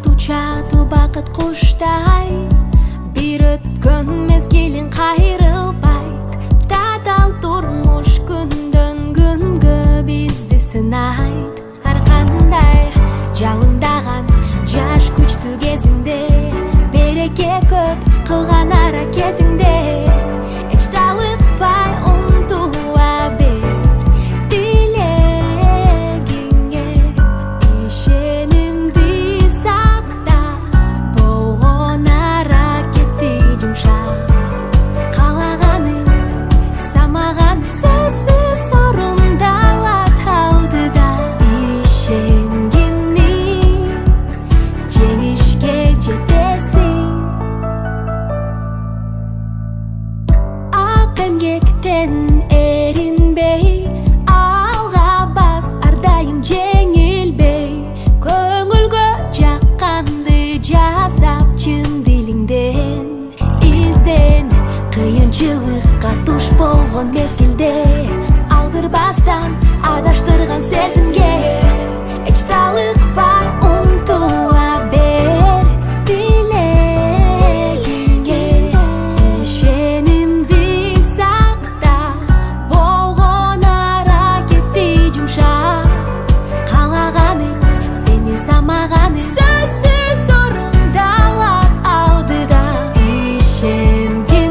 учады бақыт құштай, бір өткөн мезгилин кайрылбайт. Татал турмуш күндөн күнгө бизди сынайт. Ар кандай жалындаган жаш күчтүү кезинде, береке көп кылган аракетиңде, эч талыкпай умтула бер тилегиңе. Ишенимди сакта, болгон аракетти жумшак, каалаганың самаганы сөзсүз орундалат алдыда. Ишенгениң жеңишке жетесиң. Ак эмгектен эринбей, алга бас ар дайым жеңилбей, көңүлгө жакканды жасап чын дилиңден изден. Кыйынчылыкка туш болгон мезгилде, алдырбастан адаштырган сезимге, эч талыкпай умтула бер тилегиңе. Ишенимди сакта, болгон аракетти жумшак, каалаганың сенин самаганың сөзсүз орундалат алдыда. Ишенгениң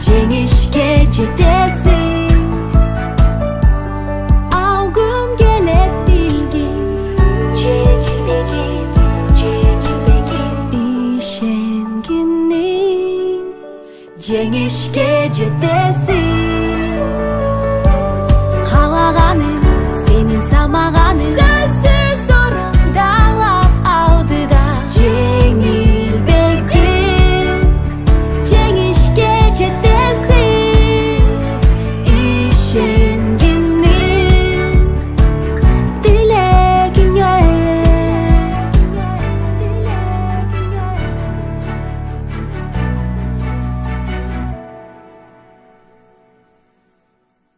жеңишке жетесиң. Ал күн келет билгин, ишенгениң жеңишке жетесиң. Каалаганың сенин самаганың